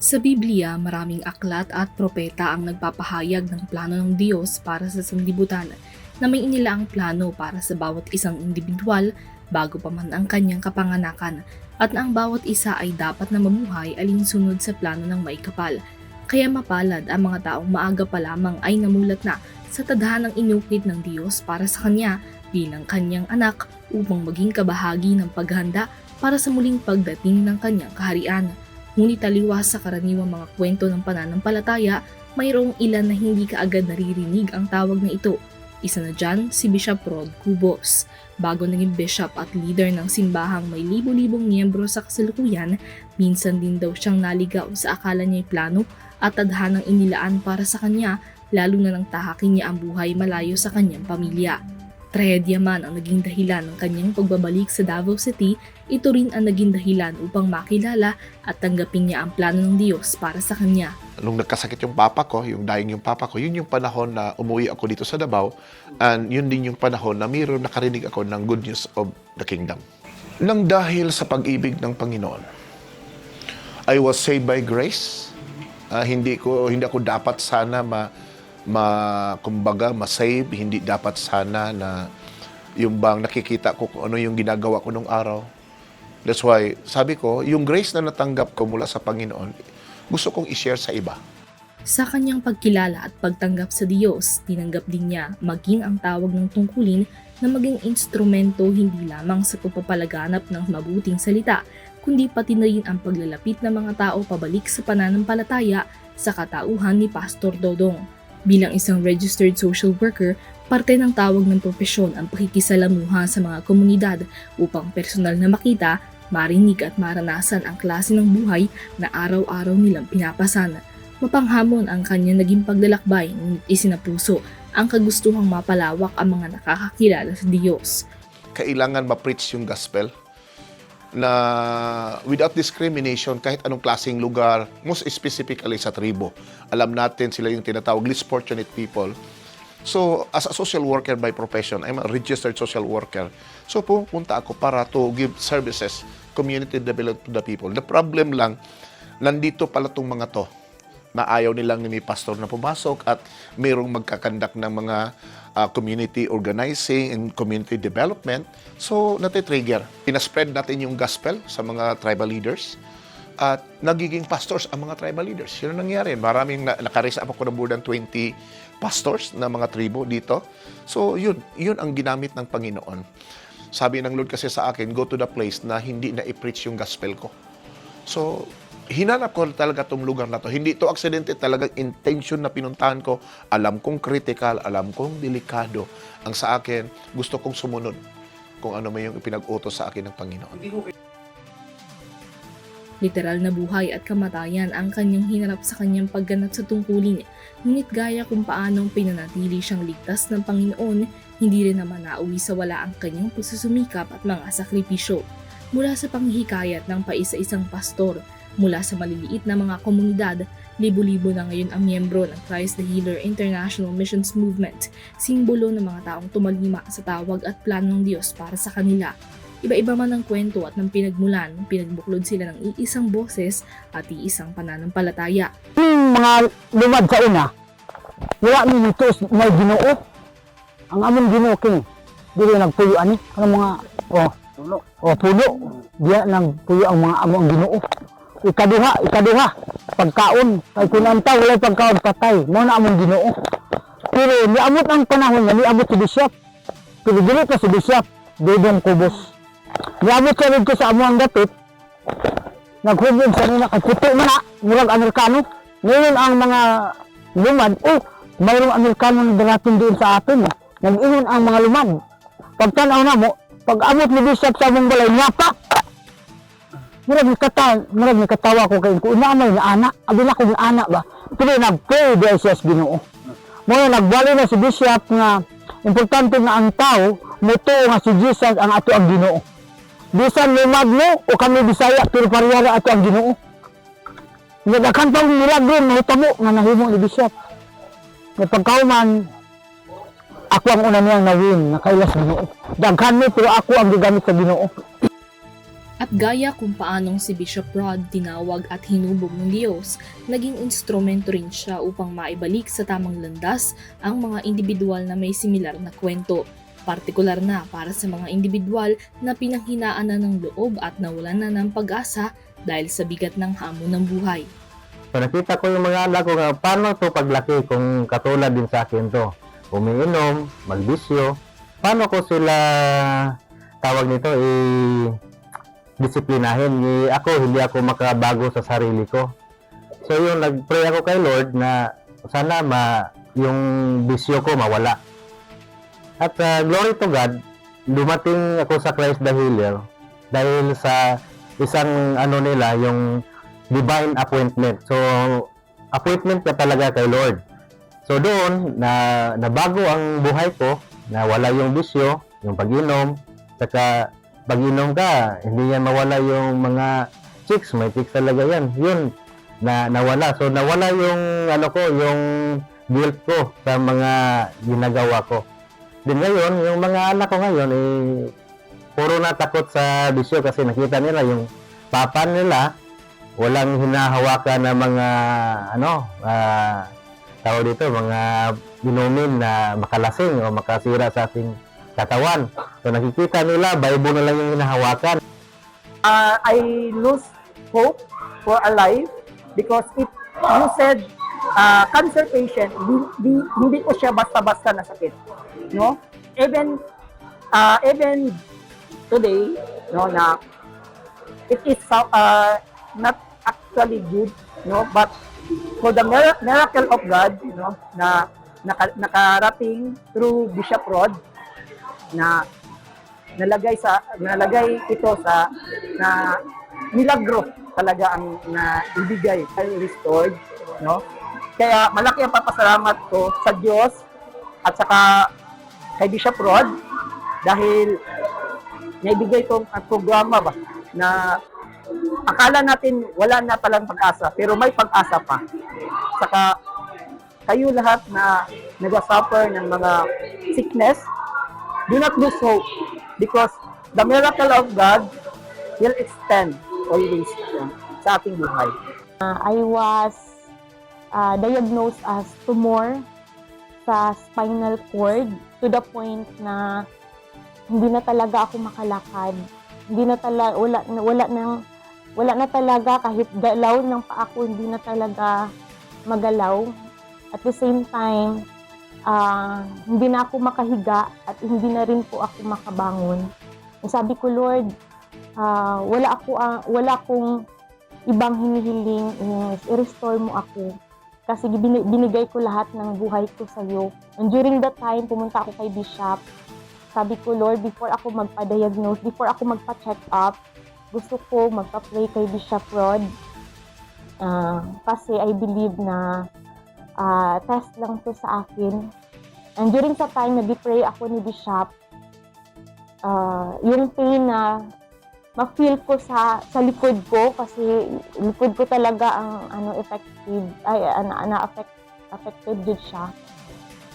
Sa Biblia, maraming aklat at propeta ang nagpapahayag ng plano ng Diyos para sa sanlibutan na may inilaang plano para sa bawat isang individual bago pa man ang kanyang kapanganakan at na ang bawat isa ay dapat na mamuhay alinsunod sa plano ng maikapal. Kaya mapalad ang mga taong maaga pa lamang ay namulat na sa tadhanang inukit ng Diyos para sa kanya bilang kanyang anak upang maging kabahagi ng paghanda para sa muling pagdating ng kanyang kaharian. Ngunit taliwas sa karaniwang mga kwento ng pananampalataya, mayroong ilan na hindi kaagad naririnig ang tawag na ito. Isa na dyan si Bishop Rod Cubos. Bago naging bishop at leader ng simbahang may libo-libong miyembro sa kasalukuyan, minsan din daw siyang naligaw sa akala niya'y plano at tadhanang inilaan para sa kanya, lalo na nang tahakin niya ang buhay malayo sa kanyang pamilya. Trahedya man ang naging dahilan ng kanyang pagbabalik sa Davao City, ito rin ang naging dahilan upang makilala at tanggapin niya ang plano ng Diyos para sa kanya. Nung nagkasakit yung papa ko, yung dying yung papa ko, yun yung panahon na umuwi ako dito sa Davao, and yun din yung panahon na mayroon nakarinig ako ng good news of the kingdom. Nang dahil sa pag-ibig ng Panginoon, I was saved by grace. Hindi ako dapat sana kumbaga ma-save, hindi dapat sana na yung bang nakikita ko kung ano yung ginagawa ko nung araw. That's why, sabi ko, yung grace na natanggap ko mula sa Panginoon, gusto kong i-share sa iba. Sa kanyang pagkilala at pagtanggap sa Diyos, tinanggap din niya maging ang tawag ng tungkulin na maging instrumento hindi lamang sa pagpapalaganap ng mabuting salita, kundi pati na rin ang paglalapit ng mga tao pabalik sa pananampalataya sa katauhan ni Pastor Dodong. Bilang isang registered social worker, parte ng tawag ng propesyon ang pakikisalamuha sa mga komunidad upang personal na makita, marinig at maranasan ang klase ng buhay na araw-araw nilang pinapasan. Mapanghamon ang kanyang naging paglalakbay, ngunit isinapuso ang kagustuhang mapalawak ang mga nakakakilala sa Diyos. Kailangan ma-preach yung gospel na without discrimination, kahit anong klaseng lugar, most specifically sa tribo. Alam natin sila yung tinatawag least fortunate people. So, as a social worker by profession, I'm a registered social worker. So, pupunta ako para to give services, community development to the people. The problem lang, nandito pala tong mga to na ayaw nilang ni pastor na pumasok at mayroong magkakandak ng mga community organizing and community development. So, natitrigger. Pinaspread natin yung gospel sa mga tribal leaders at nagiging pastors ang mga tribal leaders. Yun ang nangyari. Maraming nakarise up ako na more than 20 pastors na mga tribo dito. So, yun ang ginamit ng Panginoon. Sabi ng Lord kasi sa akin, go to the place na hindi na i-preach yung gospel ko. So, hinanap ko talaga itong lugar na to. Hindi ito aksidente, talagang intention na pinuntahan ko. Alam kong critical, alam kong delikado. Ang sa akin, gusto kong sumunod kung ano may yung ipinag-utos sa akin ng Panginoon. Literal na buhay at kamatayan ang kanyang hinarap sa kanyang pagganap sa tungkulin. Ngunit gaya kung paanong pinanatili siyang ligtas ng Panginoon, hindi rin naman nauwi sa wala ang kanyang pagsusumikap at mga sakripisyo. Mula sa panghihikayat ng paisa-isang pastor, mula sa maliliit na mga komunidad, libo-libo na ngayon ang miyembro ng Christ the Healer International Missions Movement, simbolo ng mga taong tumalima sa tawag at plano ng Diyos para sa kanila. Iba-iba man ang kwento at ng pinagmulan, pinagbuklod sila ng iisang boses at iisang pananampalataya. Mga lumad sa una, wala mi dito may Ginoo. Ang among Ginoo kini dili nagpuyo ani ang mga puno. Diya nang puyo ang mga among Ginoo. Ikaduha, pagkaon. Kay kunanta wala pagkaon patay. Mao na among Ginoo. Pero niabot ang panahon nga niabot si Bishop. Pero dili pa si Bishop Dodong Cubos. Niabot sa ko sa among dapit. Naghubog sa nila kay puto man na, murag Amerikano. Ngayon ang mga lumad, mayroong Amerikano na darating doon sa atin. Nag-ingon ang mga lumad. Pagtanaw na mo, pag abot ni Bishop sa among balay, nyapa. Murag ni katawa ko kay kung naamay na anak, abi na ko na anak ba. Pero nag-pray di siya sa Ginoo. Mo nagbali na si Bishop nga importante na ang tao moto nga si Jesus ang ato ang Ginoo. Bisan lumad mo o kami Bisaya pero parehara ato ang Ginoo. Nagdakan pa ang milagro na hitabo nga nahimo ni Bishop. Nga pagkauman ako ang una niyang nawin na kailas Ginoo. Daghan mo pero ako ang gigamit sa Ginoo. At gaya kung paanong si Bishop Rod tinawag at hinubog ng Diyos, naging instrumento rin siya upang maibalik sa tamang landas ang mga individual na may similar na kwento. Partikular na para sa mga individual na pinanghinaan na ng loob at nawalan na ng pag-asa dahil sa bigat ng hamon ng buhay. So nakita ko yung mga anak ko nga paano to paglaki kung katulad din sa akin to. Umiinom, magbisyo. Paano ko sila tawag nito disiplinahin. Hindi ako makabago sa sarili ko. So yung nagpray ako kay Lord na sana yung bisyo ko mawala. At glory to God, dumating ako sa Christ the Healer dahil sa isang yung divine appointment. So appointment ka talaga kay Lord. So doon nabago ang buhay ko, na wala yung bisyo, yung pag-inom, saka pag-inom ka, hindi yan mawala yung mga chicks, may chicks talaga yan. Yun nawala. So nawala yung yung guilt ko sa mga ginagawa ko. Din ngayon, yung mga anak ko ngayon puro na takot sa bisyo kasi nakita nila yung papa nila walang hinahawakan na mga tawag dito, mga inumin na makalasing o makasira sa ating katawan. So nakikita nila, Bible na lang yung hinahawakan. I lose hope for a life because if you said cancer patient, hindi po siya basta-basta na sakit. No? Even today, no, na it is not actually good, no, but for the miracle of God, no, na nakarating through Bishop Rod, na nalagay ito sa na milagro talaga ang na ibigay ay restored, no. Kaya malaki ang papasalamat ko sa Diyos at saka kay Bishop Rod dahil naibigay itong programa ba na akala natin wala na palang pag-asa pero may pag-asa pa. Saka kayo lahat na nag-suffer ng mga sickness, do not lose hope because the miracle of God will extend always sa ating buhay. I was diagnosed as tumor sa spinal cord to the point na hindi na talaga ako makalakad. Hindi na talaga, wala na talaga kahit galaw ng paa ko, hindi na talaga magalaw. At the same time, hindi na ako makahiga at hindi na rin po ako makabangon. Sabi ko, Lord, wala akong ibang hinihiling, i-restore mo ako. Kasi binigay ko lahat ng buhay ko sa iyo. And during that time, pumunta ako kay Bishop. Sabi ko, Lord, before ako magpa-diagnose, before ako magpa-check up, gusto ko magpa-pray kay Bishop Rod. Kasi I believe na test lang to sa akin. And during sa time, nag-pray ako ni Bishop, yung pain na ma-feel ko sa likod ko kasi likod ko talaga ang affected din siya.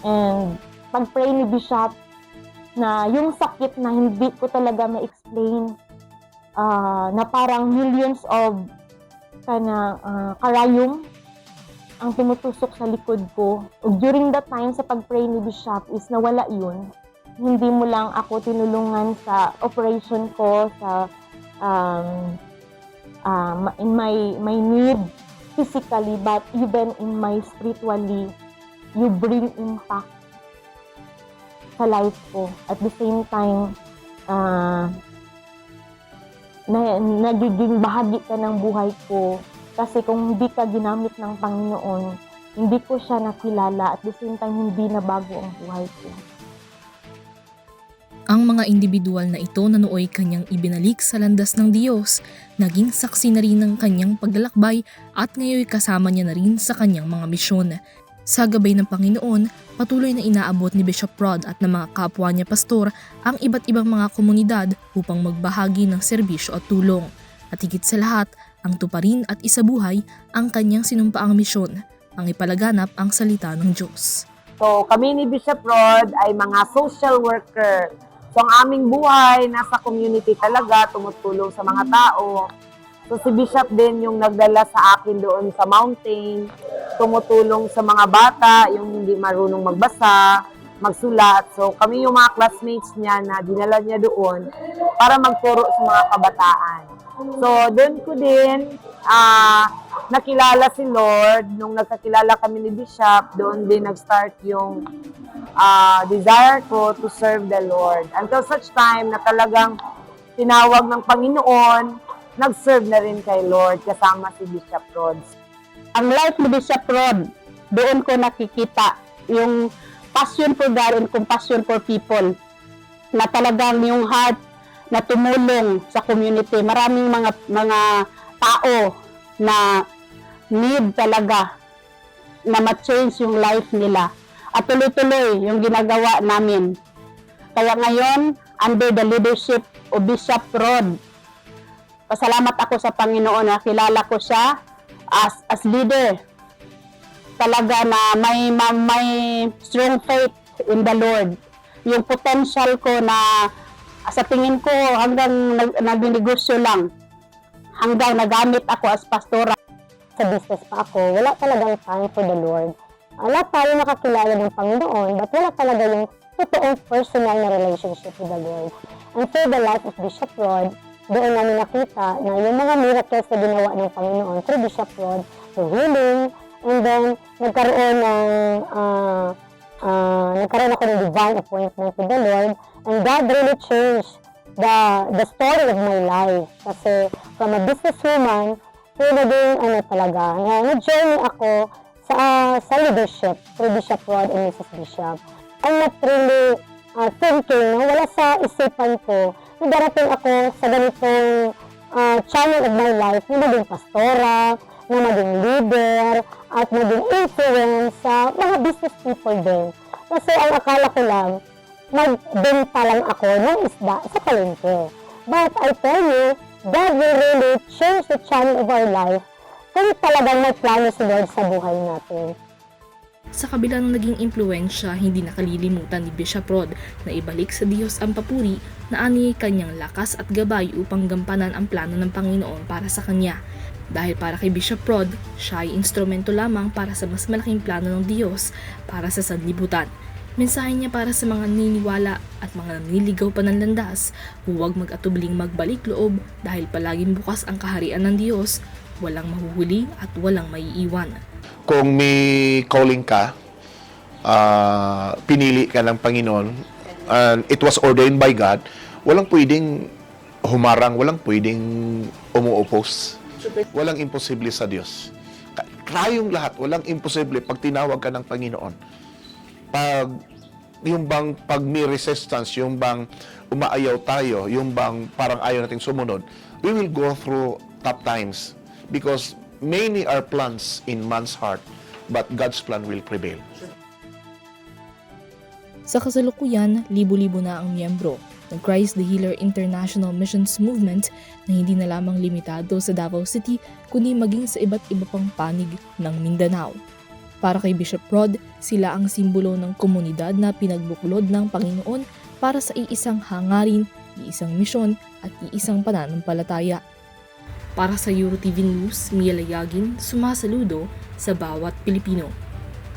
And pag-pray ni Bishop na yung sakit na hindi ko talaga ma-explain, na parang millions of karayom ang tumutusok sa likod ko. During that time sa pag-pray ni Bishop is nawala yun. Hindi mo lang ako tinulungan sa operation ko, sa in my need physically, but even in my spiritually, you bring impact sa life ko. At the same time, nagiging bahagi ka ng buhay ko. Kasi kung hindi ka ginamit ng Panginoon, hindi ko siya nakilala. At the same time, hindi na bago ang buhay ko. Ang mga individual na ito na nooy kanyang ibinalik sa landas ng Diyos, naging saksi na rin ng kanyang paglalakbay at ngayon kasama niya na rin sa kanyang mga misyon. Sa gabay ng Panginoon, patuloy na inaabot ni Bishop Rod at ng mga kapwa niya pastor ang iba't ibang mga komunidad upang magbahagi ng serbisyo at tulong. At higit sa lahat, ang tuparin at isabuhay ang kanyang sinumpaang misyon, ang ipalaganap ang salita ng Diyos. So kami ni Bishop Rod ay mga social worker So, ang aming buhay, nasa community talaga, tumutulong sa mga tao. So, si Bishop din yung nagdala sa akin doon sa mountain, tumutulong sa mga bata, yung hindi marunong magbasa, magsulat. So, kami yung mga classmates niya na dinala niya doon para magturo sa mga kabataan. So, doon ko din nakilala si Lord. Nung nagkakilala kami ni Bishop, doon din nag-start yung desire ko to serve the Lord. Until such time na talagang tinawag ng Panginoon, nag-serve na rin kay Lord kasama si Bishop Rods. Ang life ni Bishop Rod, doon ko nakikita yung passion for God and compassion for people, na talagang yung heart na tumulong sa community. Maraming mga tao na need talaga na ma-change yung life nila. At tuloy-tuloy yung ginagawa namin. Kaya ngayon, under the leadership of Bishop Rod, pasalamat ako sa Panginoon na kilala ko siya as leader. Talaga na may strong faith in the Lord. Yung potential ko na sa tingin ko hanggang naging-negosyo lang, hanggang nagamit ako as pastora. Sa business pa ako, wala talagang time for the Lord. Wala tayo nakakilala ng Panginoon, but wala talaga yung totoong personal na relationship with the Lord. And through the life of Bishop Rod, doon namin nakita na yung mga miracles na ginawa ng Panginoon through Bishop Rod, the healing, and then nagkaroon ako ng divine appointment with the Lord, and God really changed the story of my life. Kasi from a businesswoman, naging na-journey ako sa leadership through Bishop Rod and Mrs. Bishop. I'm not really thinking, wala sa isipan ko, na darating ako sa ganitong channel of my life, na maging pastora, na maging leader, at maging influence sa mga business people din. Kasi ang akala ko lang, magbenta lang ako ng isda sa palengke. But I tell you, God will really change the channel of our life kung talagang may plano si Lord sa buhay natin. Sa kabila ng naging impluensya, hindi nakalilimutan ni Bishop Rod na ibalik sa Diyos ang papuri na ani kanyang lakas at gabay upang gampanan ang plano ng Panginoon para sa kanya. Dahil para kay Bishop Rod, siya ay instrumento lamang para sa mas malaking plano ng Diyos para sa sanlibutan. Mensahe niya para sa mga naniniwala at mga naniligaw pa ng landas, huwag mag-atubling magbalik loob dahil palaging bukas ang kaharian ng Diyos, walang mahuhuli at walang maiiwan. Kung may calling ka, pinili ka ng Panginoon, and it was ordained by God, walang pwedeng humarang, walang pwedeng umuopos. Walang imposible sa Diyos. Kayong lahat, walang imposible pag tinawag ka ng Panginoon. Pag may resistance, yung bang umaayaw tayo, yung bang parang ayaw nating sumunod, we will go through tough times because many are plans in man's heart, but God's plan will prevail. Sa kasalukuyan, libo-libo na ang miyembro ng Christ the Healer International Missions Movement na hindi na lamang limitado sa Davao City kundi maging sa iba't iba pang panig ng Mindanao. Para kay Bishop Rod, sila ang simbolo ng komunidad na pinagbuklod ng Panginoon para sa iisang hangarin, iisang misyon at iisang pananampalataya. Para sa EuroTV News, Mia Layagin, sumasaludo sa bawat Pilipino.